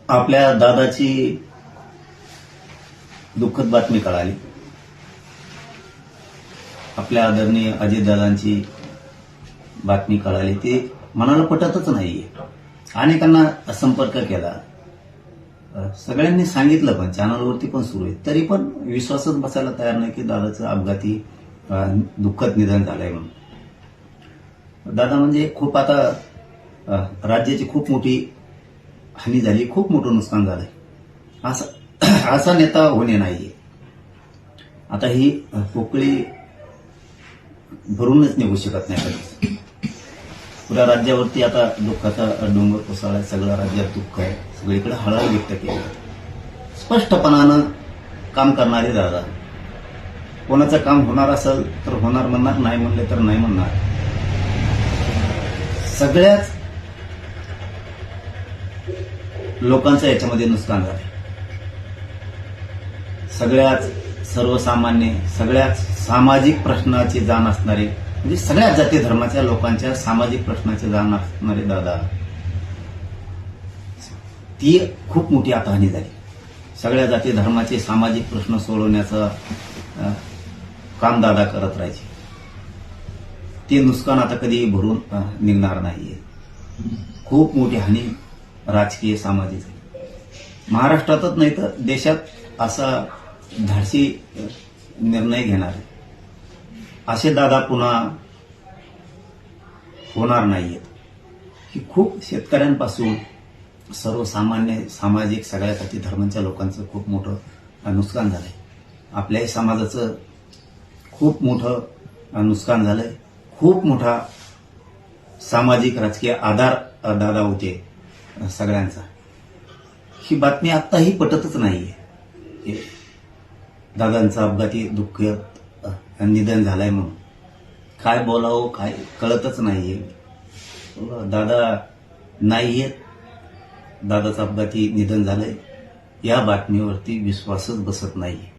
आपल्या दादाची दुःखद बातमी कळाली. आपल्या आदरणीय अजितदादांची बातमी कळाली. ती मनाला पटतच नाहीये. अनेकांना संपर्क केला, सगळ्यांनी सांगितलं, पण चॅनलवरती पण सुरू आहे, तरी पण विश्वासच बसायला तयार नाही की दादाचं अपघाती दुःखद निधन झालंय म्हणून. दादा म्हणजे खूप आता राज्याची खूप मोठी हानी झाली, खूप मोठं नुकसान झालंय. असा नेता होणे नाहीये. आता ही पोकळी भरूनच निघू शकत नाही कधीच. पुऱ्या राज्यावरती आता दुःखाचा डोंगर कोसळलाय. सगळ्या राज्यात दुःख आहे. सगळीकडे हळहळ व्यक्त केली. स्पष्टपणानं काम करणारे दादा. कोणाचं काम होणार असेल तर होणार म्हणणार, नाही म्हणले तर नाही म्हणणार. सगळ्याच लोकांचं याच्यामध्ये नुकसान झालंय. सगळ्याच सर्वसामान्य, सगळ्याच सामाजिक प्रश्नाची जाण असणारे, म्हणजे सगळ्या जाती धर्माच्या लोकांच्या सामाजिक प्रश्नाची जाण असणारे दादा, ती खूप मोठी आता हानी झाली. सगळ्या जाती धर्माचे सामाजिक प्रश्न सोडवण्याचं काम दादा करत राहायचे. ते नुकसान आता कधी भरून निघणार नाहीये. खूप मोठी हानी राजकीय सामाजिक महाराष्ट्रातच नाही तर देशात असा धाडसी निर्णय घेणारे असे दादा पुन्हा होणार नाहीयेत. की खूप शेतकऱ्यांपासून सर्वसामान्य सामाजिक सगळ्या जाती धर्मांच्या लोकांचं खूप मोठं नुकसान झालंय. आपल्याही समाजाचं खूप मोठं नुकसान झालंय. खूप मोठा सामाजिक राजकीय आधार दादा होते सगळ्यांचा. ही बातमी आत्ताही पटतच नाहीये. दादांचं अपघाती दुःख निधन झालंय म्हणून काय बोलावं काय कळतच नाहीये. दादा नाहीयेत, दादाचं अपघाती निधन झालंय, या बातमीवरती विश्वासच बसत नाहीये.